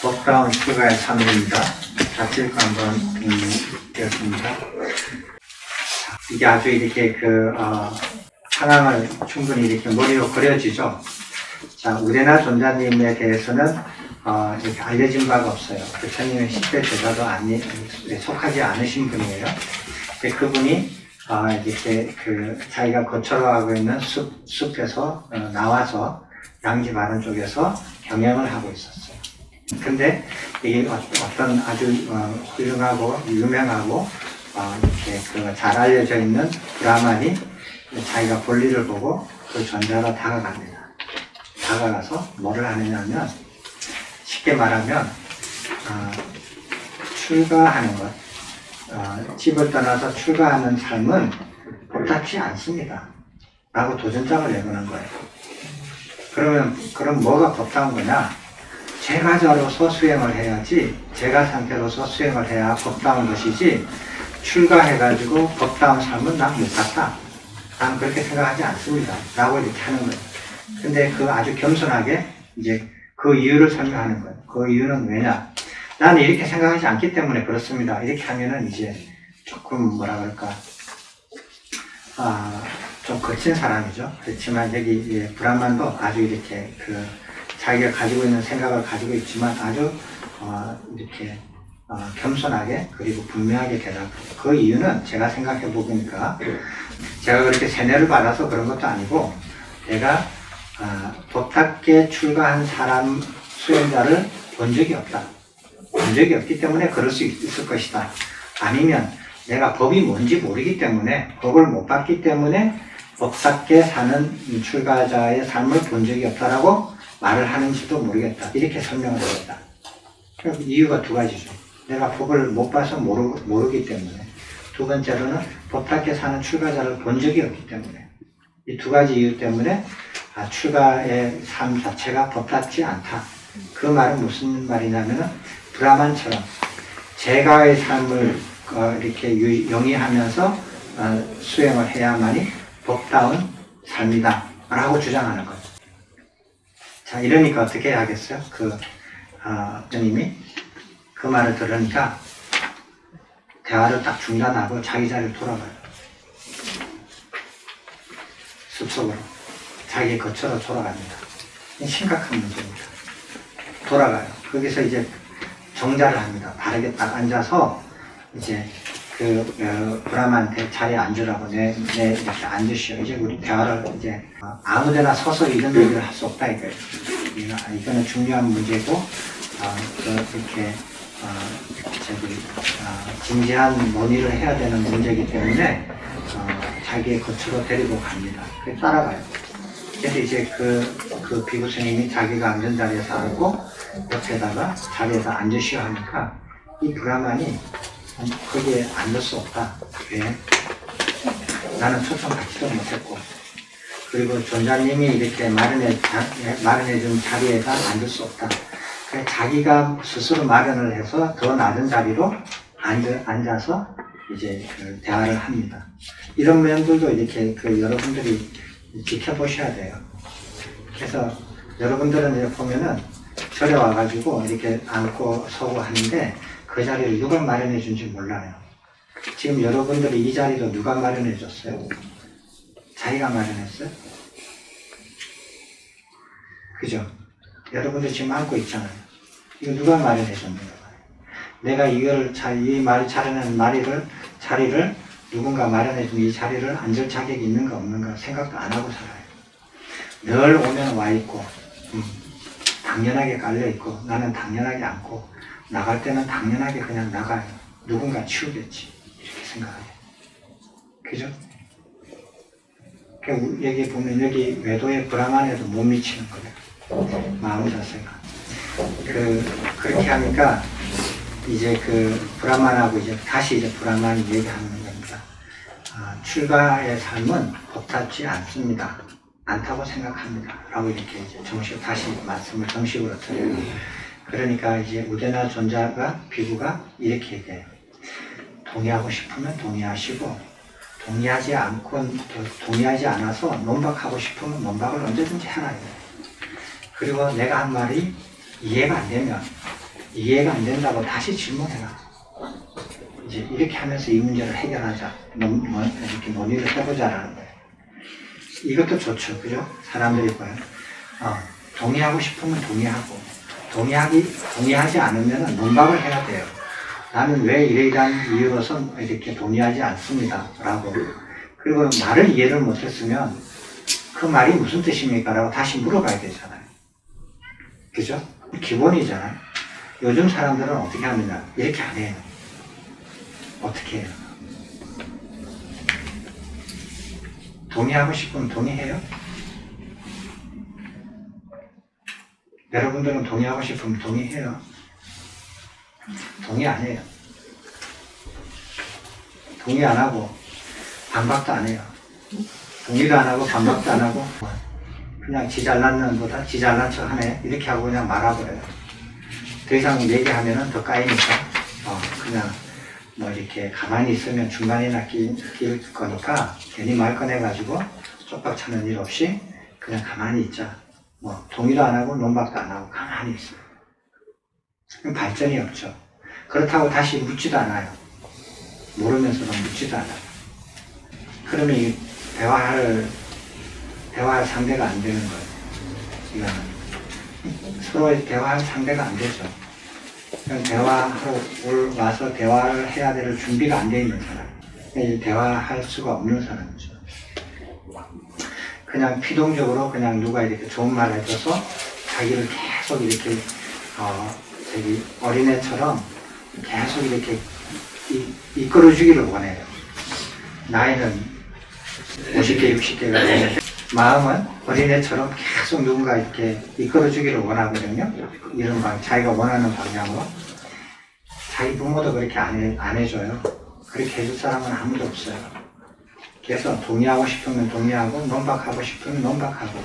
법다운 출가의 삶입니다. 자, 읽고 한번 읽겠습니다. 이게 아주 이렇게 상황을 충분히 이렇게 머리로 그려지죠. 자, 우레나 존자님에 대해서는 이렇게 알려진 바가 없어요. 부처님의 10대 제자도 속하지 않으신 분이에요. 그분이 이렇게 자기가 거처로하고 있는 숲에서 나와서 양지 바른 쪽에서 경영을 하고 있었어요. 근데 이게 어떤 아주 훌륭하고 유명하고 이렇게 잘 알려져 있는 브라만이 자기가 볼일을 보고 그 존자로 다가갑니다. 다가가서 뭐를 하느냐면 쉽게 말하면 출가하는 것, 집을 떠나서 출가하는 삶은 법답지 않습니다. 라고 도전장을 내보는 거예요. 그럼 뭐가 법다운 거냐? 제가자로서 수행을 해야지, 제가 상태로서 수행을 해야 법다운 것이지, 출가해가지고 법다운 삶은 난 못 봤다. 난 그렇게 생각하지 않습니다. 라고 이렇게 하는 거예요. 근데 아주 겸손하게 이제 그 이유를 설명하는 거예요. 그 이유는 왜냐? 나는 이렇게 생각하지 않기 때문에 그렇습니다. 이렇게 하면은 이제 조금 뭐라 그럴까, 좀 거친 사람이죠. 그렇지만 여기 브라만도 아주 이렇게 자기가 가지고 있는 생각을 가지고 있지만 아주 이렇게 겸손하게 그리고 분명하게 대답해요. 그 이유는 제가 생각해 보니까 제가 그렇게 세뇌를 받아서 그런 것도 아니고 내가 법답게 출가한 사람 수행자를 본 적이 없다. 본 적이 없기 때문에 그럴 수 있을 것이다. 아니면 내가 법이 뭔지 모르기 때문에 법을 못 봤기 때문에 법답게 사는 출가자의 삶을 본 적이 없다라고 말을 하는지도 모르겠다. 이렇게 설명을 합니다. 이유가 두 가지죠. 내가 법을 못 봐서 모르기 때문에, 두 번째로는 법답게 사는 출가자를 본 적이 없기 때문에, 이 두 가지 이유 때문에 출가의 삶 자체가 법답지 않다. 그 말은 무슨 말이냐면은 브라만처럼 제가의 삶을 이렇게 영위하면서 수행을 해야만이 법다운 삶이다 라고 주장하는 거죠. 자, 이러니까 어떻게 해야겠어요? 부처님이 그 말을 들으니까 대화를 딱 중단하고 자기 자리로 돌아가요. 숲속으로. 자기 거처로 돌아갑니다. 심각한 문제입니다. 돌아가요. 거기서 이제 정자를 합니다. 바르게 딱 앉아서 이제 브라만한테 자리에 앉으라고 이렇게 앉으시오. 이제 우리 대화를 이제 아무데나 서서 이런 얘기를 할 수 없다 이거예요. 이거는 중요한 문제고 이렇게 진지한 논의를 해야 되는 문제이기 때문에 자기의 거처로 데리고 갑니다. 그래서 따라가요. 그래서 이제 그 비구 스님이 자기가 앉은 자리에서 앉고 옆에다가 자리에서 앉으시오 하니까 이 브라만이 거기에 앉을 수 없다. 왜? 나는 초청받지도 못했고, 그리고 존자님이 이렇게 마련해준 자리에다 앉을 수 없다. 그래서 자기가 스스로 마련을 해서 더 낮은 자리로 앉아서 이제 대화를 합니다. 이런 면들도 이렇게 여러분들이 지켜보셔야 돼요. 그래서 여러분들은 이렇게 보면은 절에 와가지고 이렇게 앉고 서고 하는데 그 자리를 누가 마련해 준지 몰라요. 지금 여러분들이 이 자리도 누가 마련해 줬어요? 자기가 마련했어요? 그죠? 여러분들 지금 앉고 있잖아요. 이거 누가 마련해 줬는가? 내가 이걸 자리는 자리를 누군가 마련해 준 이 자리를 앉을 자격이 있는가 없는가 생각도 안 하고 살아요. 늘 오면 와 있고, 당연하게 깔려 있고, 나는 당연하게 앉고, 나갈 때는 당연하게 그냥 나가요. 누군가 치우겠지. 이렇게 생각해요. 그죠? 여기 보면 여기 외도의 브라만에도 못 미치는 거예요. 마음 자세가. 그렇게 하니까 이제 브라만하고 이제 다시 이제 브라만이 얘기하는 겁니다. 출가의 삶은 법답지 않습니다. 않다고 생각합니다. 라고 이렇게 이제 다시 말씀을 정식으로 드려요. 그러니까 이제 우데나 존자가 비구가 이렇게 얘기해요. 동의하고 싶으면 동의하시고 동의하지 않아서 논박하고 싶으면 논박을 언제든지 해라. 그리고 내가 한 말이 이해가 안 되면 이해가 안 된다고 다시 질문해라. 이제 이렇게 하면서 이 문제를 해결하자. 이렇게 논의를 해보자라는 거예요. 이것도 좋죠. 그죠? 사람들이 봐요. 동의하고 싶으면 동의하고, 동의하지 않으면 논박을 해야 돼요. 나는 왜 이러이러한 이유로선 이렇게 동의하지 않습니다. 라고. 그리고 말을 이해를 못했으면 그 말이 무슨 뜻입니까? 라고 다시 물어봐야 되잖아요. 그죠? 기본이잖아요. 요즘 사람들은 어떻게 하느냐? 이렇게 안 해요. 어떻게 해요? 동의하고 싶으면 동의해요? 여러분들은 동의하고 싶으면 동의해요? 동의 안 해요. 동의 안 하고 반박도 안 해요. 동의도 안 하고 반박도 안 하고 그냥 지 잘난 놈보다 지 잘난 척 하네 이렇게 하고 그냥 말아버려요. 더 이상 얘기하면은 더 까이니까 그냥 뭐 이렇게 가만히 있으면 중간이나 끼일 거니까 괜히 말 꺼내가지고 쪽박 차는 일 없이 그냥 가만히 있자. 뭐 동의도 안 하고 논박도 안 하고 가만히 있어요. 그럼 발전이 없죠. 그렇다고 다시 묻지도 않아요. 모르면서도 묻지도 않아요. 그러면 이 대화할 상대가 안 되는 거예요. 이거는 서로 대화할 상대가 안 되죠. 대화하러 와서 대화를 해야 될 준비가 안 돼 있는 사람, 대화할 수가 없는 사람이죠. 그냥 피동적으로 그냥 누가 이렇게 좋은 말 해줘서 자기를 계속 이렇게 어린애처럼 계속 이렇게 이끌어주기를 원해요. 나이는 50대, 60대가 되면 마음은 어린애처럼 계속 누군가 이렇게 이끌어주기를 원하거든요. 이런 자기가 원하는 방향으로. 자기 부모도 그렇게 안 해줘요. 그렇게 해줄 사람은 아무도 없어요. 그래서 동의하고 싶으면 동의하고 논박하고 싶으면 논박하고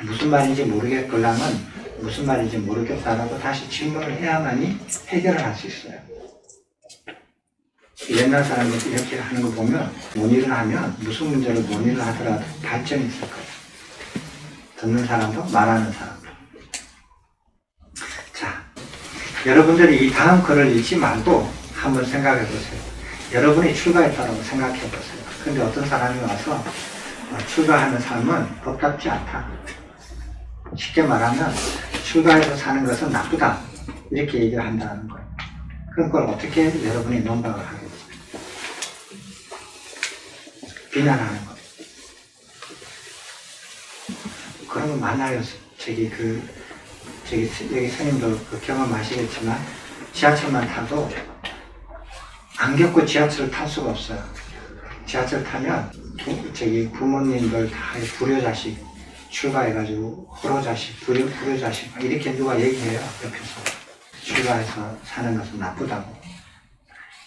무슨 말인지 모르겠걸랑은 무슨 말인지 모르겠다라고 다시 질문을 해야만이 해결을 할 수 있어요. 옛날 사람들이 이렇게 하는 거 보면 논의를 하면 무슨 문제를 논의를 하더라도 발전이 있을 거예요. 듣는 사람도 말하는 사람도. 자, 여러분들이 이 다음 글을 읽지 말고 한번 생각해 보세요. 여러분이 출가했다고 생각해 보세요. 근데 어떤 사람이 와서 출가하는 삶은 법답지 않다. 쉽게 말하면 출가해서 사는 것은 나쁘다. 이렇게 얘기를 한다는 거예요. 그럼 그걸 어떻게 여러분이 논박을 하겠어요? 비난하는 거예요. 그런 거 많아요. 여기 스님도 그 경험하시겠지만 지하철만 타도 안 겪고 지하철을 탈 수가 없어요. 지하철 타면 부모님들 다 불효자식 출가해가지고 호로자식, 불효자식 이렇게 누가 얘기해요. 옆에서 출가해서 사는 것은 나쁘다고,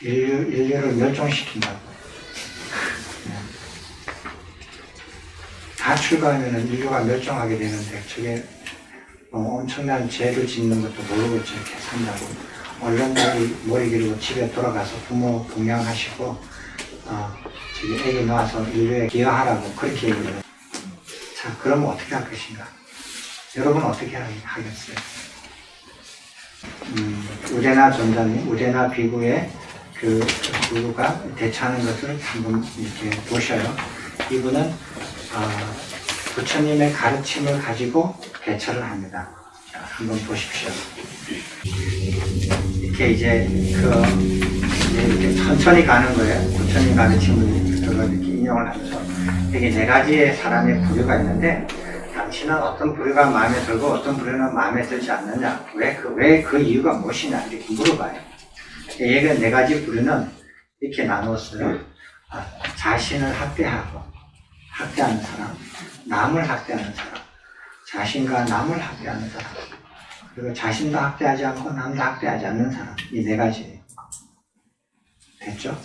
인류를 멸종시킨다고. 다 출가하면 인류가 멸종하게 되는데 저게 엄청난 죄를 짓는 것도 모르고 저렇게 산다고. 얼른 머리 기르고 집에 돌아가서 부모 봉양하시고 애기 낳아서 인류에 기여하라고 그렇게 얘기를 해요. 자, 그러면 어떻게 할 것인가? 여러분 어떻게 하겠어요? 우레나 전자님, 우레나 비구의 그 부부가 대처하는 것을 한번 이렇게 보셔요. 이분은 부처님의 가르침을 가지고 대처를 합니다. 자, 한번 보십시오. 이렇게 이제 이렇게 천천히 가는 거예요. 부처님 가르침을 이렇게 인용을 하면서 여기 네 가지의 사람의 부류가 있는데 당신은 어떤 부류가 마음에 들고 어떤 부류는 마음에 들지 않느냐, 왜 그 이유가 무엇이냐 이렇게 물어봐요. 얘가 네 가지 부류는 이렇게 나누었어요. 자신을 학대하는 사람, 남을 학대하는 사람, 자신과 남을 학대하는 사람, 그리고 자신도 학대하지 않고 남도 학대하지 않는 사람, 이 네 가지예요. 됐죠?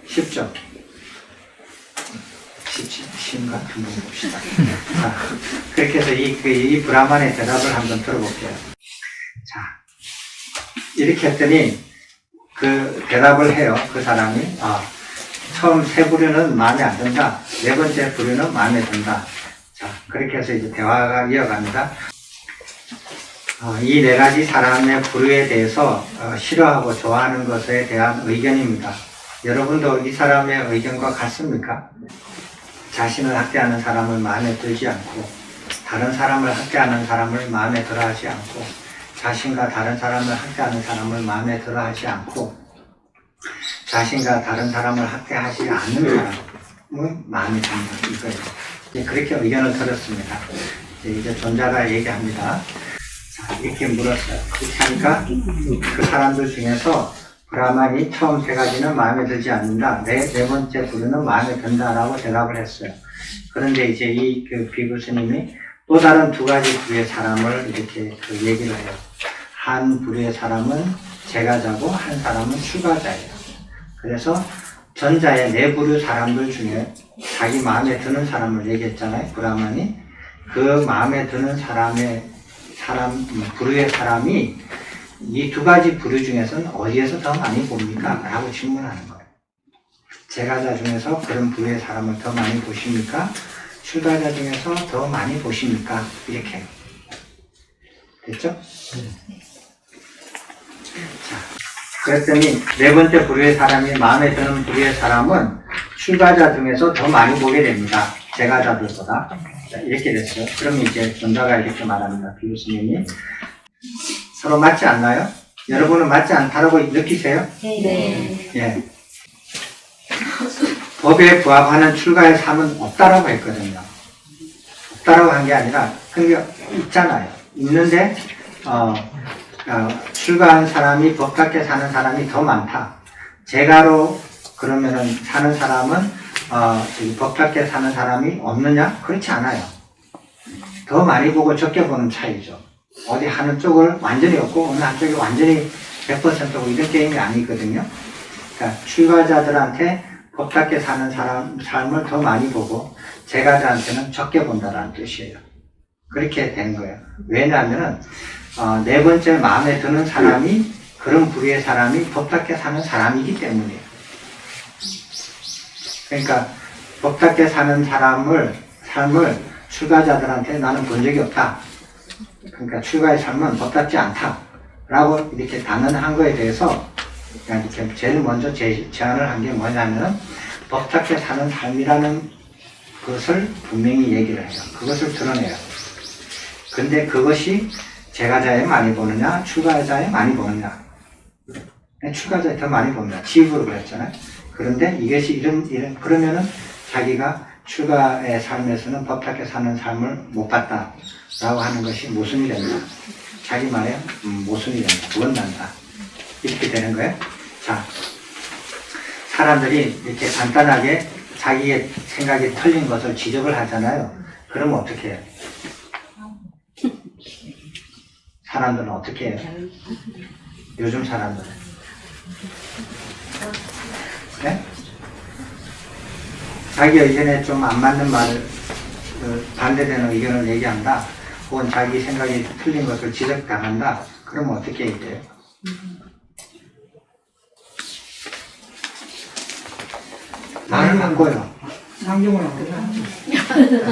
쉽죠? 쉽지? 쉬운가? 한번 봅시다. 자, 그렇게 해서 이 브라만의 대답을 한번 들어볼게요. 자, 이렇게 했더니 그 대답을 해요. 그 사람이 처음 세 부류는 마음에 안 든다. 네 번째 부류는 마음에 든다. 자, 그렇게 해서 이제 대화가 이어갑니다. 이 네 가지 사람의 부류에 대해서 싫어하고 좋아하는 것에 대한 의견입니다. 여러분도 이 사람의 의견과 같습니까? 자신을 학대하는 사람을 마음에 들지 않고, 다른 사람을 학대하는 사람을 마음에 들어 하지 않고, 자신과 다른 사람을 학대하는 사람을 마음에 들어 하지 않고, 자신과 다른 사람을 학대하지 않는 사람은 마음에 든다. 이거예요. 그렇게 의견을 들었습니다. 이제 존자가 얘기합니다. 자, 이렇게 물었어요. 그렇게 하니까 그 사람들 중에서 브라만이 처음 세 가지는 마음에 들지 않는다. 네 번째 부류는 마음에 든다라고 대답을 했어요. 그런데 이제 이 비구 스님이 또 다른 두 가지 부류의 사람을 이렇게 얘기를 해요. 한 부류의 사람은 제가자고 한 사람은 출가자예요. 그래서 전자의 네 부류 사람들 중에 자기 마음에 드는 사람을 얘기했잖아요. 브라만이 그 마음에 드는 부류의 사람이 이 두 가지 부류 중에서는 어디에서 더 많이 봅니까? 라고 질문하는 거예요. 제가자 중에서 그런 부류의 사람을 더 많이 보십니까? 출가자 중에서 더 많이 보십니까? 이렇게. 됐죠? 자, 그랬더니 네 번째 부류의 사람이 마음에 드는 부류의 사람은 출가자 중에서 더 많이 보게 됩니다. 제가자들보다. 이렇게 됐어요. 그러면 이제 존자가 이렇게 말합니다. 비구 스님이 서로 맞지 않나요? 여러분은 맞지 않다라고 느끼세요? 네. 예. 법에 부합하는 출가의 삶은 없다라고 했거든요. 없다라고 한 게 아니라 그게 있잖아요. 있는데 출가한 사람이 법답게 사는 사람이 더 많다. 제가로 그러면은 사는 사람은 법답게 사는 사람이 없느냐? 그렇지 않아요. 더 많이 보고 적게 보는 차이죠. 어디 하는 쪽을 완전히 없고 어느 한쪽이 완전히 100%고 이런 게임이 아니거든요. 그러니까 출가자들한테 법답게 사는 삶을 더 많이 보고 제가자한테는 적게 본다라는 뜻이에요. 그렇게 되는 거예요. 왜냐하면 네 번째 마음에 드는 사람이 그런 부류의 사람이 법답게 사는 사람이기 때문이에요. 그러니까 법답게 사는 삶을 출가자들한테 나는 본 적이 없다. 그러니까 출가의 삶은 법답지 않다. 라고 이렇게 단언한 거에 대해서 이렇게 제일 먼저 제안을 한 게 뭐냐면 법답게 사는 삶이라는 것을 분명히 얘기를 해요. 그것을 드러내요. 근데 그것이 제가자에 많이 보느냐, 출가자에 많이 보느냐. 출가자에 더 많이 봅니다. 지입으로 그랬잖아요. 그런데 이것이 그러면은 자기가 출가의 삶에서는 법답게 사는 삶을 못 봤다라고 하는 것이 모순이 된다. 자기 말에 모순이 된다. 원난다. 이렇게 되는 거예요. 자, 사람들이 이렇게 간단하게 자기의 생각이 틀린 것을 지적을 하잖아요. 그러면 어떻게 해요? 사람들은 어떻게 해요? 요즘 사람들은. 네? 자기 의견에 좀 안 맞는 말을, 반대되는 의견을 얘기한다. 혹은 자기 생각이 틀린 것을 지적당한다. 그러면 어떻게 얘기해요? 말을 바꿔요. 상종을 안 하죠.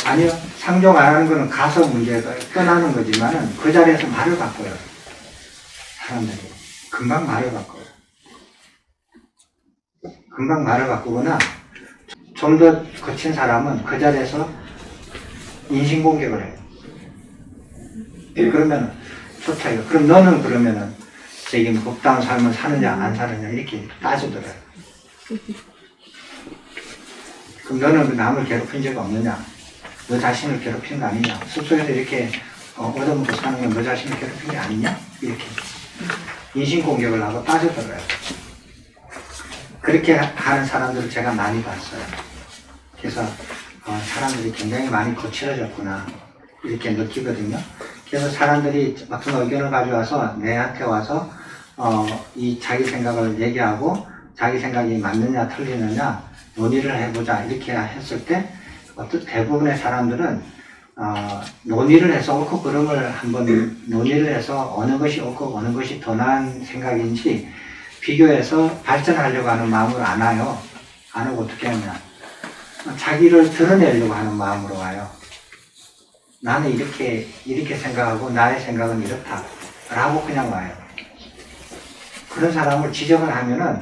아니요. 상종 안 하는 거는 가서 문제가 떠나는 거지만은 그 자리에서 말을 바꿔요. 사람들이. 금방 말을 바꿔요. 금방 말을 바꾸거나 좀 더 거친 사람은 그 자리에서 인신공격을 해요. 그러면 좋다 이거. 그럼 너는 그러면은 저기 법다운 삶을 사느냐 안 사느냐 이렇게 따져들어요. 그럼 너는 남을 괴롭힌 적 없느냐? 너 자신을 괴롭힌 거 아니냐? 숲속에서 이렇게 얻어먹고 사는 건 너 자신을 괴롭힌 게 아니냐? 이렇게 인신공격을 하고 따져들어요. 그렇게 하는 사람들을 제가 많이 봤어요. 그래서 사람들이 굉장히 많이 거칠어졌구나 이렇게 느끼거든요. 그래서 사람들이 어떤 의견을 가져와서 내한테 와서 이 자기 생각을 얘기하고 자기 생각이 맞느냐 틀리느냐 논의를 해보자 이렇게 했을 때 대부분의 사람들은 논의를 해서 옳고 그름을 한번 논의를 해서 어느 것이 옳고 어느 것이 더 나은 생각인지 비교해서 발전하려고 하는 마음으로 안 와요. 안 오고 어떻게 하냐. 자기를 드러내려고 하는 마음으로 와요. 나는 이렇게 생각하고 나의 생각은 이렇다. 라고 그냥 와요. 그런 사람을 지적을 하면은,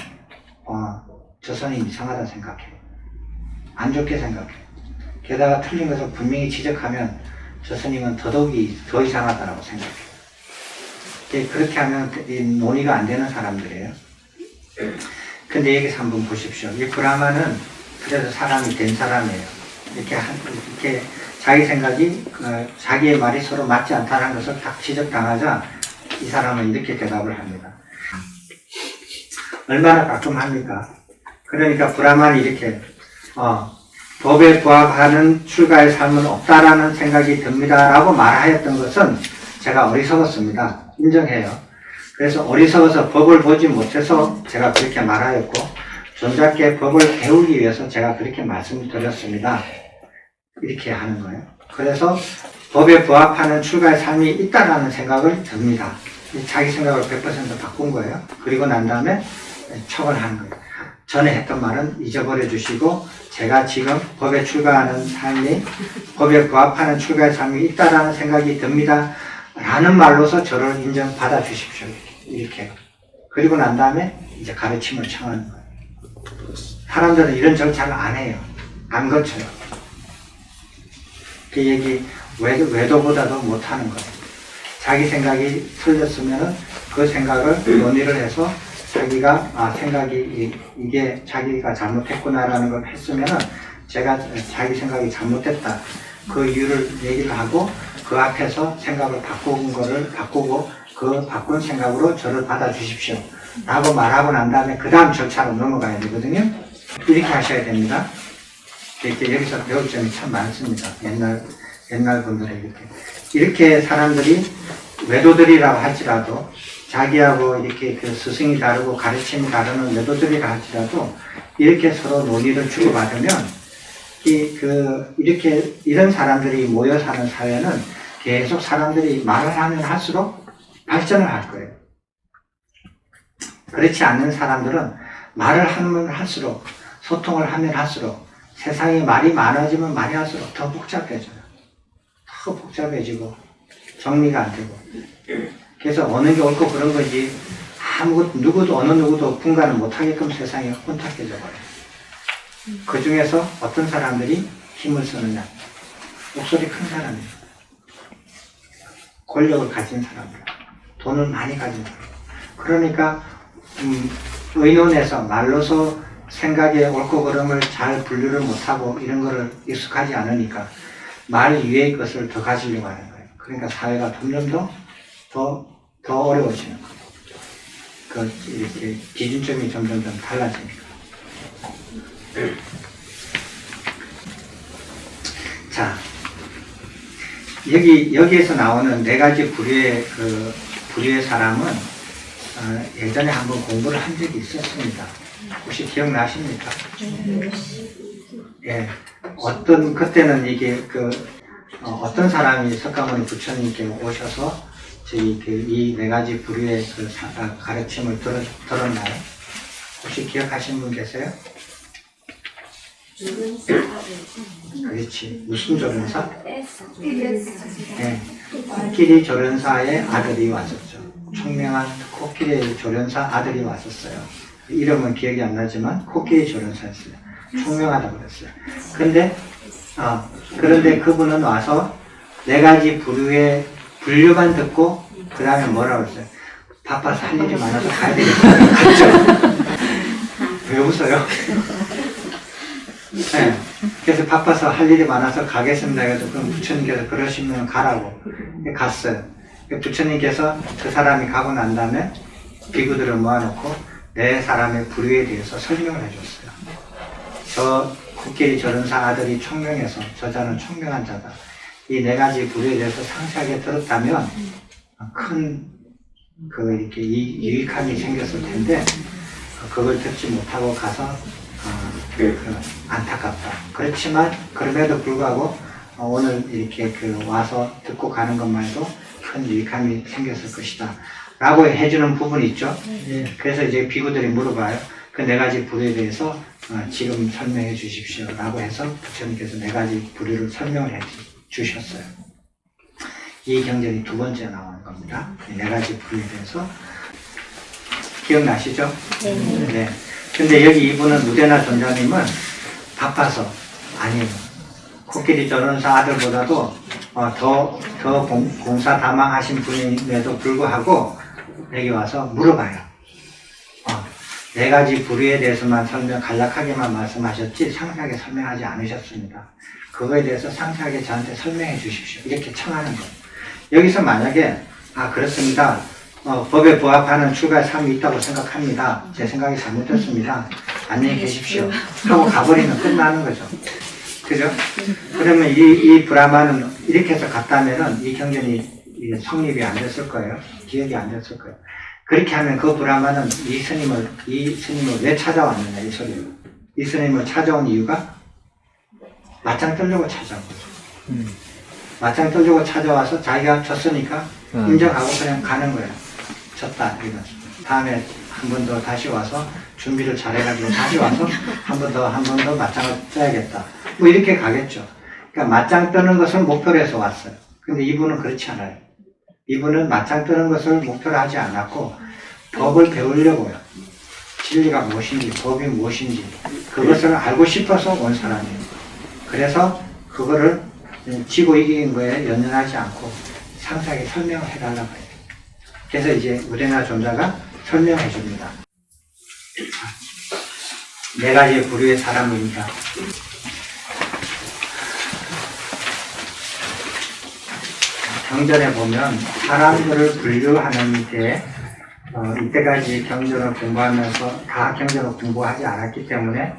저 사람이 이상하다 생각해. 안 좋게 생각해. 게다가 틀린 것을 분명히 지적하면 저 스님은 더더욱이 더 이상하다라고 생각해. 그렇게 하면 이 논의가 안 되는 사람들이에요. 근데 여기서 한번 보십시오. 이 브라마는 그래서 사람이 된 사람이에요. 이렇게 자기 생각이, 자기의 말이 서로 맞지 않다는 것을 딱 지적당하자 이 사람은 이렇게 대답을 합니다. 얼마나 깔끔합니까? 그러니까 브라만이 이렇게, 법에 부합하는 출가의 삶은 없다라는 생각이 듭니다. 라고 말하였던 것은 제가 어리석었습니다. 인정해요. 그래서 어리석어서 법을 보지 못해서 제가 그렇게 말하였고, 존잘게 법을 배우기 위해서 제가 그렇게 말씀을 드렸습니다. 이렇게 하는 거예요. 그래서 법에 부합하는 출가의 삶이 있다라는 생각을 듭니다. 자기 생각을 100% 바꾼 거예요. 그리고 난 다음에 처벌하는 거예요. 전에 했던 말은 잊어버려 주시고, 제가 지금 법에 출가하는 삶이, 법에 부합하는 출가의 삶이 있다라는 생각이 듭니다. 라는 말로서 저를 인정받아 주십시오. 이렇게. 그리고 난 다음에 이제 가르침을 청하는 거예요. 사람들은 이런 절차를 안 해요. 안 거쳐요. 그 얘기, 외도보다도 못하는 거예요. 자기 생각이 틀렸으면은 그 생각을 논의를 해서 자기가, 생각이, 이게 자기가 잘못했구나라는 걸 했으면은 제가 자기 생각이 잘못됐다. 그 이유를 얘기를 하고 그 앞에서 생각을 바꾸고 그 바꾼 생각으로 저를 받아주십시오. 라고 말하고 난 다음에 그 다음 절차로 넘어가야 되거든요. 이렇게 하셔야 됩니다. 이렇게 여기서 배울 점이 참 많습니다. 옛날 분들은 이렇게 사람들이 외도들이라고 할지라도 자기하고 이렇게 그 스승이 다르고 가르침이 다르는 외도들이라 할지라도 이렇게 서로 논의를 주고받으면 이렇게 이런 사람들이 모여 사는 사회는 계속 사람들이 말을 하면 할수록 발전을 할 거예요. 그렇지 않는 사람들은 말을 하면 할수록, 소통을 하면 할수록, 세상에 말이 많아지면 많이 할수록 더 복잡해져요. 더 복잡해지고 정리가 안 되고. 그래서 어느 게 옳고 그런 거지 어느 누구도 분간을 못하게끔 세상이 혼탁해져 버려요. 그 중에서 어떤 사람들이 힘을 쓰느냐. 목소리 큰 사람이에요. 권력을 가진 사람들. 돈을 많이 가진 사람. 그러니까 의논해서 말로서 생각의 옳고 그름을 잘 분류를 못하고 이런 거를 익숙하지 않으니까 말 위의 것을 더 가지려고 하는 거예요. 그러니까 사회가 점점 더 어려워지는 거예요. 이렇게 기준점이 점점 달라지니까. 자, 여기에서 나오는 네 가지 부류의 사람은 예전에 한번 공부를 한 적이 있었습니다. 혹시 기억나십니까? 예. 그때는 이게 어떤 사람이 석가모니 부처님께 오셔서 이 네 가지 부류의 가르침을 들었나요? 혹시 기억하시는 분 계세요? 그렇지. 무슨 조련사? 네. 코끼리 조련사의 아들이 왔었죠. 총명한 코끼리 조련사 아들이 왔었어요. 이름은 기억이 안 나지만 코끼리 조련사였어요. 총명하다고 그랬어요. 그런데 그분은 와서 네 가지 부류의 분류만 듣고 그 다음에 뭐라고 했어요? 바빠서 할 일이 많아서 가야 되겠어요. 그렇죠? 왜 웃어요? 네. 그래서 바빠서 할 일이 많아서 가겠습니다. 해서 그럼 부처님께서 그러시면 가라고 갔어요. 부처님께서 그 사람이 가고 난 다음에 비구들을 모아놓고 네 사람의 부류에 대해서 설명을 해줬어요. 저 코끼리 조련사 아들이 총명해서 저자는 총명한 자다. 이 네 가지 부류에 대해서 상세하게 들었다면 큰 이렇게 유익함이 생겼을 텐데 그걸 듣지 못하고 가서 안타깝다. 그렇지만 그럼에도 불구하고 오늘 이렇게 와서 듣고 가는 것만 해도 큰 유익함이 생겼을 것이다. 라고 해주는 부분이 있죠. 예. 그래서 이제 비구들이 물어봐요. 그 네 가지 부류에 대해서 지금 설명해 주십시오. 라고 해서 부처님께서 네 가지 부류를 설명을 해 주셨어요. 이 경전이 두 번째 나오는 겁니다. 네 가지 부류에 대해서. 기억나시죠? 네. 근데 여기 이분은 우대나 전자님은 바빠서, 아니, 코끼리 전원사 아들보다도 더 공사 다망하신 분임에도 불구하고 여기 와서 물어봐요. 네 가지 부류에 대해서만 간략하게만 말씀하셨지 상세하게 설명하지 않으셨습니다. 그거에 대해서 상세하게 저한테 설명해 주십시오. 이렇게 청하는 거예요. 여기서 만약에 그렇습니다. 법에 부합하는 출가의 삶이 있다고 생각합니다. 제 생각이 잘못됐습니다. 안녕히 계십시오. 하고 가버리면 끝나는 거죠. 그죠? 그러면 이 브라마는 이렇게 해서 갔다면은 이 경전이 성립이 안 됐을 거예요. 기억이 안 됐을 거예요. 그렇게 하면 그 브라마는 이 스님을 왜 찾아왔느냐, 이 소리를. 이 스님을 찾아온 이유가 맞짱 뜨려고 찾아온 거죠. 맞짱 뜨려고 찾아와서 자기가 졌으니까 인정하고 그냥 가는 거예요. 졌다, 이거. 다음에 한 번 더 다시 와서 준비를 잘해가지고 다시 와서 한 번 더 맞짱을 떠야겠다. 뭐 이렇게 가겠죠. 그러니까 맞짱 뜨는 것을 목표로 해서 왔어요. 근데 이분은 그렇지 않아요. 이분은 맞짱 뜨는 것을 목표로 하지 않았고 법을 배우려고요. 진리가 무엇인지, 법이 무엇인지 그것을 알고 싶어서 온 사람이에요. 그래서 그거를 지고 이긴 거에 연연하지 않고 상세하게 설명을 해달라고 해요. 그래서 이제 우대나 존자가 설명해 줍니다. 네 가지 부류의 사람입니다. 경전에 보면 사람들을 분류하는 데 이때까지 경전을 공부하면서 다 경전을 공부하지 않았기 때문에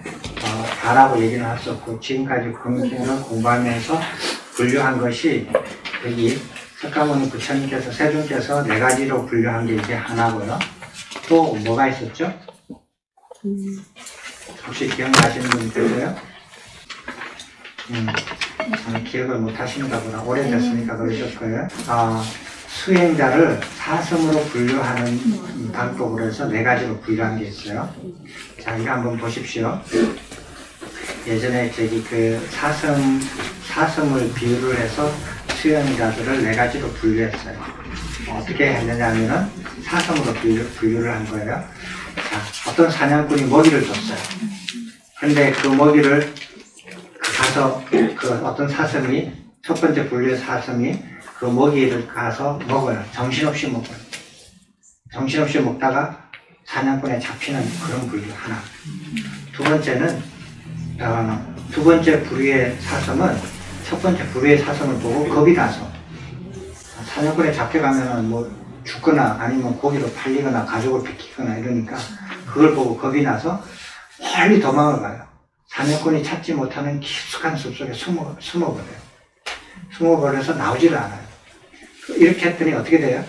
다라고 얘기는 할 수 없고 지금까지 경전을 공부하면서 분류한 것이 여기 석가모니 부처님께서 세존께서 네 가지로 분류한 게 이게 하나고요. 또 뭐가 있었죠? 혹시 기억나시는 분 계세요? 기억을 못 하시는가 보다. 오래됐으니까 그러실 거예요. 수행자를 사성으로 분류하는 방법으로 해서 네 가지로 분류한 게 있어요. 자, 이거 한번 보십시오. 예전에 저기 그 사성을 비유를 해서 수행자들을 네 가지로 분류했어요. 어떻게 했느냐면은 사성으로 분류를 한 거예요. 자, 어떤 사냥꾼이 먹이를 줬어요. 근데 그 먹이를 가서 어떤 사슴이 첫 번째 분류의 사슴이 그 먹이를 가서 먹어요. 정신없이 먹어요. 정신없이 먹다가 사냥꾼에 잡히는 그런 분류 하나. 두 번째는 두 번째 부류의 사슴은 첫 번째 부류의 사슴을 보고 겁이 나서 사냥꾼에 잡혀가면은 뭐 죽거나 아니면 고기로 팔리거나 가족을 뺏기거나 이러니까 그걸 보고 겁이 나서 멀리 도망을 가요. 사냥꾼이 찾지 못하는 깊숙한 숲속에 숨어버려요. 숨어버려서 나오지를 않아요. 이렇게 했더니 어떻게 돼요?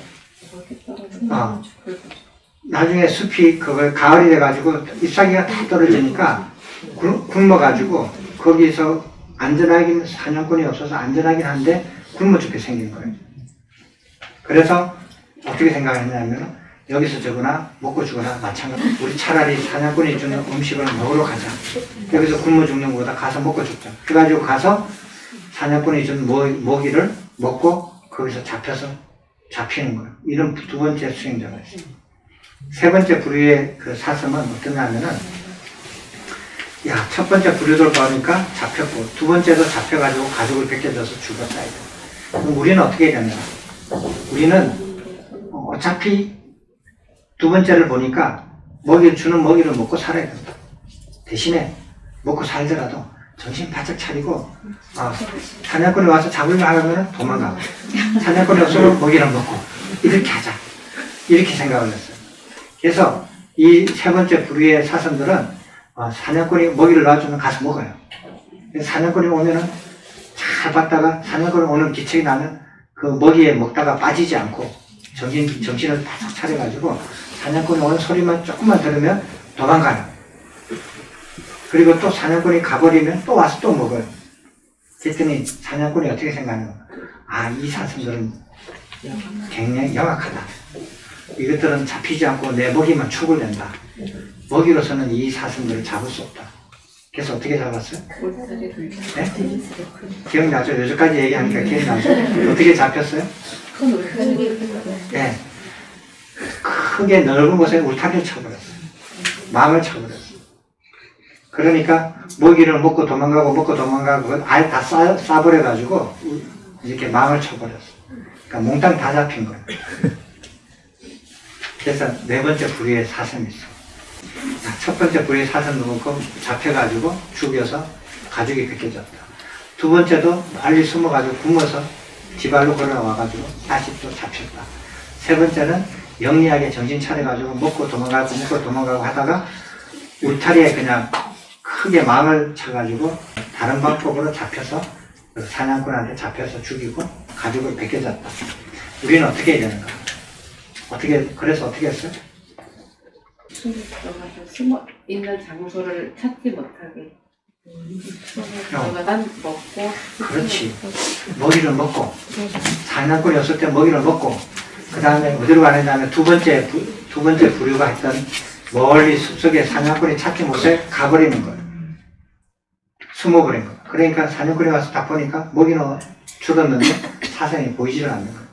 나중에 숲이 그걸 가을이 돼가지고 잎사귀가 다 떨어지니까 굶어가지고 거기서 안전하긴 사냥꾼이 없어서 안전하긴 한데 굶어 죽게 생긴 거예요. 그래서 어떻게 생각했냐면 여기서 저거나 먹고 죽거나 마찬가지. 우리 차라리 사냥꾼이 주는 음식을 먹으러 가자. 여기서 굶어 죽는 것보다 가서 먹고 죽자. 그래가지고 가서 사냥꾼이 준 먹이를 먹고 거기서 잡히는 거예요. 이런 두 번째 수행자가 있어요. 세 번째 부류의 그 사슴은 어떠냐면은 첫 번째 부류들 보니까 잡혔고 두 번째도 잡혀가지고 가족을 뺏겨져서 죽었다. 그럼 우리는 어떻게 해야 되냐? 우리는 어차피 두 번째를 보니까 주는 먹이를 먹고 살아야 된다. 대신에 먹고 살더라도 정신 바짝 차리고 사냥꾼이 와서 잡으려고 하면 도망가고 사냥꾼이 없으면 먹이를 먹고 이렇게 하자. 이렇게 생각을 했어요. 그래서 이 세 번째 부류의 사슴들은 사냥꾼이 먹이를 놔주면 가서 먹어요. 사냥꾼이 오면은 잘 봤다가 사냥꾼이 오는 기척이 나면 그 먹이에 먹다가 빠지지 않고 정신을 바짝 차려가지고 사냥꾼이 오는 소리만 조금만 들으면 도망가요. 그리고 또 사냥꾼이 가버리면 또 와서 또 먹어요. 그랬더니 사냥꾼이 어떻게 생각하냐면 이 사슴들은 굉장히 영악하다. 이것들은 잡히지 않고 내 먹이만 축을낸다. 먹이로서는 이 사슴들을 잡을 수 없다. 그래서 어떻게 잡았어요? 네? 기억나죠? 여기까지 얘기하니까 기억나죠? 어떻게 잡혔어요? 네. 크게 넓은 곳에 울타리를 쳐버렸어요. 망을 쳐버렸어요. 그러니까 먹이를 먹고 도망가고 아예 다 싸버려가지고 이렇게 망을 쳐버렸어요. 그러니까 몽땅 다 잡힌 거예요. 그래서 네 번째 부류의 사슴이 있어. 첫 번째 부류의 사슴은 잡혀가지고 죽여서 가죽이 벗겨졌다. 두 번째도 빨리 숨어가지고 굶어서 지발로 걸어와가지고 다시 또 잡혔다. 세 번째는 영리하게 정신 차려가지고 먹고 도망가고 하다가 울타리에 그냥 크게 망을 쳐가지고 다른 방법으로 잡혀서 사냥꾼한테 잡혀서 죽이고 가죽을 벗겨졌다. 우리는 어떻게 해야 되는가? 그래서 어떻게 했어요? 숨어 있는 장소를 찾지 못하게. 들어가만 먹고. 그렇지. 먹이를 먹고 사냥꾼이 없을 때 먹이를 먹고 그 다음에 어디로 가느냐 하면 두 번째 부류가 했던 멀리 숲속에 사냥꾼이 찾지 못해 가버리는 거예요. 숨어버린 거예요. 그러니까 사냥꾼이 와서 딱 보니까 먹이는 죽었는데 사슴이 보이지를 않는 거예요.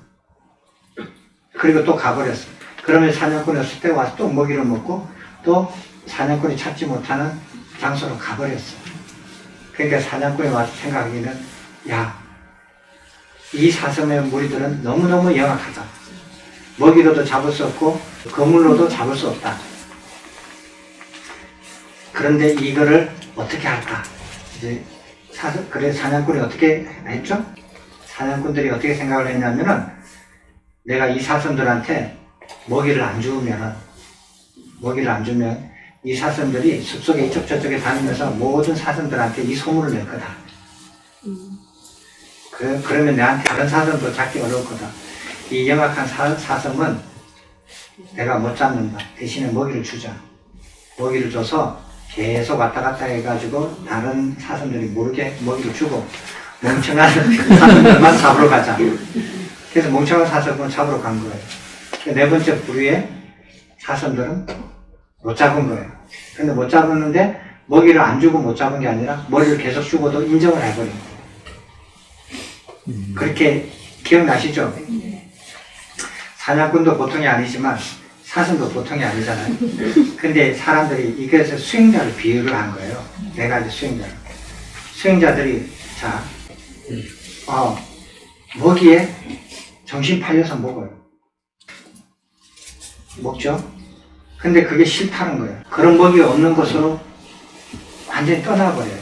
그리고 또 가버렸어요. 그러면 사냥꾼이 없을 때 와서 또 먹이를 먹고 또 사냥꾼이 찾지 못하는 장소로 가버렸어요. 그러니까 사냥꾼이 와서 생각하기는 야, 이 사슴의 무리들은 너무너무 영악하다. 먹이로도 잡을 수 없고 거물로도 잡을 수 없다. 그런데 이거를 어떻게 할까? 이제 그래서 사냥꾼이 어떻게 했죠? 사냥꾼들이 어떻게 생각을 했냐면은 내가 이 사슴들한테 먹이를 안 주면 이 사슴들이 숲속에 이쪽 저쪽에 다니면서 모든 사슴들한테 이 소문을 낼 거다. 그러면 내한테 다른 사슴도 잡기 어려울 거다. 이 영악한 사슴은 내가 못 잡는다. 대신에 먹이를 주자. 먹이를 줘서 계속 왔다 갔다 해가지고 다른 사슴들이 모르게 먹이를 주고 멍청한 사슴들만 잡으러 가자. 그래서 멍청한 사슴은 잡으러 간 거예요. 네 번째 부류의 사슴들은 못 잡은 거예요. 근데 못 잡았는데 먹이를 안 주고 못 잡은 게 아니라 먹이를 계속 주고도 인정을 해버린 거예요. 그렇게 기억나시죠? 사냥꾼도 보통이 아니지만 사슴도 보통이 아니잖아요. 근데 사람들이 이것을 수행자를 비유를 한 거예요. 네 가지 수행자들이 자, 먹이에 정신 팔려서 먹어요. 먹죠? 근데 그게 싫다는 거예요. 그런 먹이가 없는 곳으로 완전히 떠나버려요.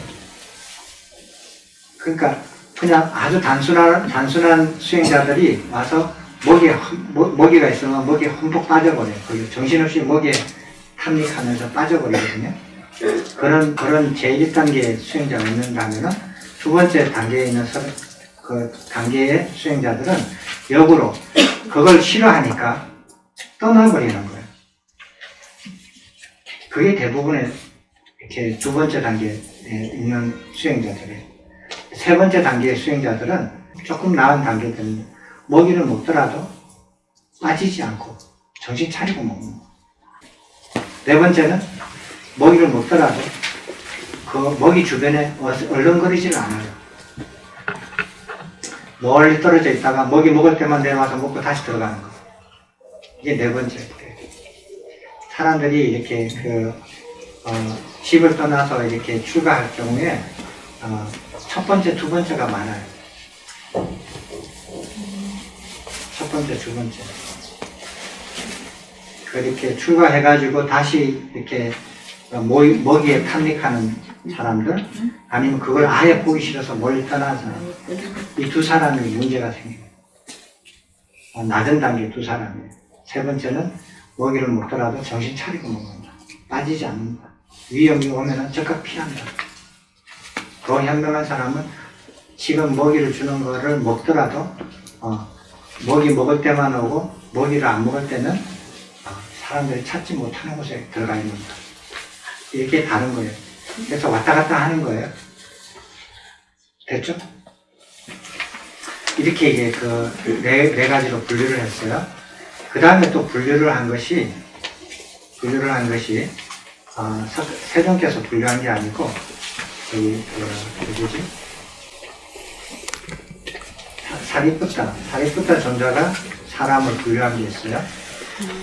그러니까 그냥 아주 단순한 수행자들이 와서 먹이가 있으면 먹이에 흠뻑 빠져버려요. 정신없이 먹이에 탐닉하면서 빠져버리거든요. 그런 제1단계의 수행자가 있는다면은 두 번째 단계에 있는 그 단계의 수행자들은 역으로 그걸 싫어하니까 떠나버리는 거예요. 그게 대부분의 이렇게 두 번째 단계에 있는 수행자들이에요. 세 번째 단계의 수행자들은 조금 나은 단계들은 먹이를 먹더라도 빠지지 않고 정신 차리고 먹는 거예요. 네 번째는 먹이를 먹더라도 그 먹이 주변에 얼렁거리지를 않아요. 멀리 떨어져 있다가 먹이 먹을 때만 내려와서 먹고 다시 들어가는 거. 이게 네 번째. 사람들이 이렇게 집을 떠나서 이렇게 출가할 경우에 첫 번째, 두 번째가 많아요. 첫 번째, 두 번째. 그렇게 출가해가지고 다시 이렇게 먹이에 탐닉하는 사람들, 아니면 그걸 아예 보기 싫어서 멀리 떠나서 이 두 사람이 문제가 생겨요. 낮은 단계 두 사람이에요. 세 번째는 먹이를 먹더라도 정신 차리고 먹는다. 빠지지 않는다. 위험이 오면은 즉각 피한다. 더 현명한 사람은 지금 먹이를 주는 거를 먹더라도 먹이 먹을 때만 오고 먹이를 안 먹을 때는 사람들이 찾지 못하는 곳에 들어가 있는 거예요. 이렇게 다른 거예요. 그래서 왔다 갔다 하는 거예요. 됐죠? 이렇게 이게 네 가지로 분류를 했어요. 그 다음에 또 분류를 한 것이 세종께서 분류한 게 아니고 저기 누구지? 사리푸타 존자가 사람을 분류한 게 있어요.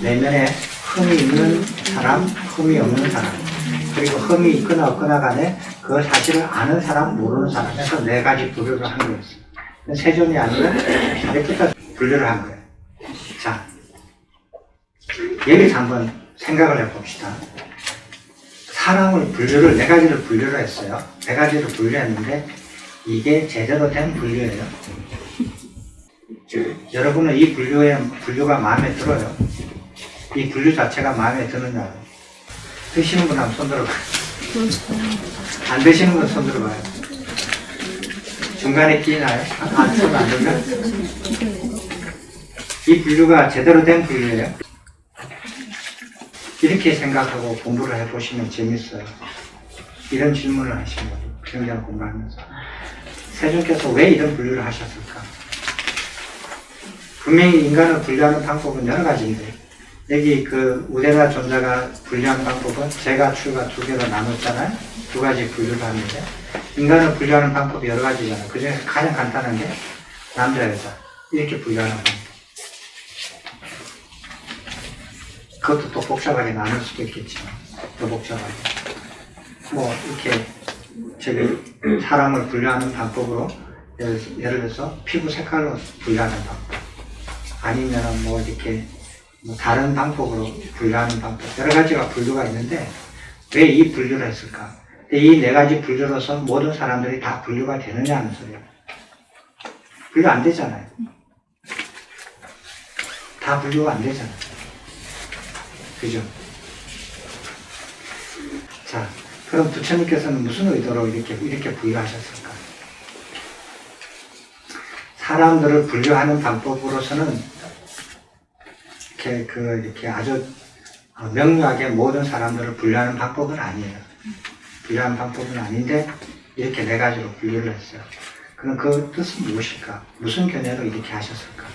내면에 흠이 있는 사람, 흠이 없는 사람, 그리고 흠이 있거나 없거나 간에 그 사실을 아는 사람, 모르는 사람 해서 네 가지 분류를 한 거였어요. 세종이 아니라 사리푸타 분류를 한 거예요. 자, 여기서 한번 생각을 해봅시다. 사람을 분류를, 네 가지를 분류를 했어요. 네 가지를 분류했는데, 이게 제대로 된 분류예요. 여러분은 이 분류가 마음에 들어요? 이 분류 자체가 마음에 드느냐고. 드시는 분 한번 손 들어봐요. 안 드시는 분 손 들어봐요. 중간에 끼나요? 손 안 들어요? 이 분류가 제대로 된 분류예요? 이렇게 생각하고 공부를 해보시면 재밌어요. 이런 질문을 하시는 거죠. 경전 공부하면서. 세종께서 왜 이런 분류를 하셨을까? 분명히 인간을 분류하는 방법은 여러 가지인데, 여기 그 우대나 존자가 분류한 방법은 제가 추가 두 개로 나눴잖아요. 두 가지 분류를 하는데, 인간을 분류하는 방법이 여러 가지잖아요. 그 중에서 가장 간단한 게 남자, 여자. 이렇게 분류하는 방법. 그것도 또 복잡하게 나눌 수도 있겠지만, 더 복잡하게. 뭐, 이렇게, 사람을 분류하는 방법으로, 예를 들어서 피부 색깔로 분류하는 방법. 아니면은 뭐, 이렇게, 다른 방법으로 분류하는 방법. 여러 가지가 분류가 있는데, 왜 이 분류를 했을까? 이 네 가지 분류로서 모든 사람들이 다 분류가 되느냐 하는 소리예요. 분류 안 되잖아요. 다 분류가 안 되잖아요. 그죠? 자, 그럼 부처님께서는 무슨 의도로 이렇게 분류하셨을까? 사람들을 분류하는 방법으로서는 이렇게 아주 명료하게 모든 사람들을 분류하는 방법은 아니에요. 분류하는 방법은 아닌데, 이렇게 네 가지로 분류를 했어요. 그럼 그 뜻은 무엇일까? 무슨 견해로 이렇게 하셨을까?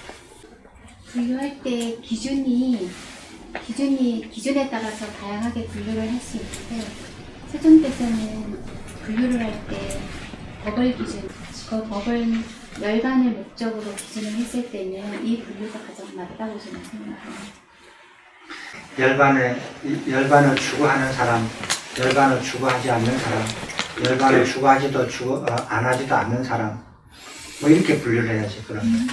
분류할 때 기준에 따라서 다양하게 분류를 할 수 있는데, 세종께서는 분류를 할 때 법을 기준, 그 법을 열반을 목적으로 기준을 했을 때는 이 분류가 가장 맞다고 저는 생각합니다. 열반을 추구하는 사람, 열반을 추구하지 않는 사람, 열반을 추구하지도 안 하지도 않는 사람, 뭐 이렇게 분류를 해야지, 그러면.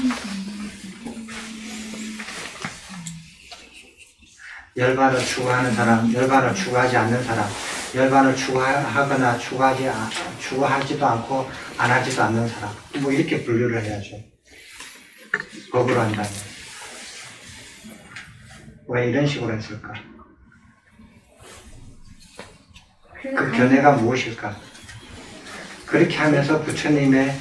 열반을 추구하는 사람, 열반을 추구하지 않는 사람, 열반을 추구하거나 추구하지도 않고 안 하지도 않는 사람, 뭐 이렇게 분류를 해야죠. 법으로 한다면. 왜 이런 식으로 했을까? 그 견해가 무엇일까? 그렇게 하면서 부처님의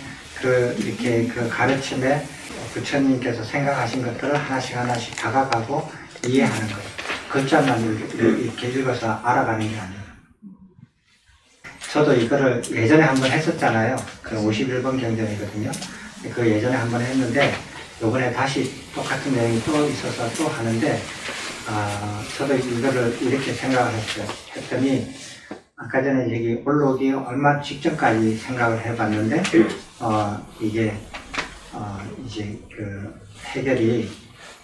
이렇게 가르침에 부처님께서 생각하신 것들을 하나씩 다가가고 이해하는 거예요. 글자만 이렇게 읽어서 알아가는 게 아니에요. 저도 이거를 예전에 한번 했었잖아요. 그 51번 경전이거든요. 그 예전에 한번 했는데, 요번에 다시 똑같은 내용이 또 있어서 또 하는데, 저도 이거를 이렇게 생각을 했어요. 했더니, 아까 전에 여기 올라오기 얼마 직전까지 생각을 해봤는데, 이제 해결이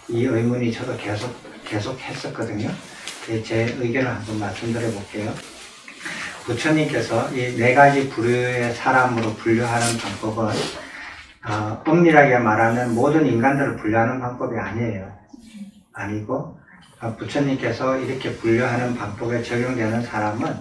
이 의문이 저도 계속 했었거든요. 제 의견을 한번 말씀드려 볼게요. 부처님께서 이 네 가지 부류의 사람으로 분류하는 방법은 엄밀하게 말하면 모든 인간들을 분류하는 방법이 아니에요. 아니고 부처님께서 이렇게 분류하는 방법에 적용되는 사람은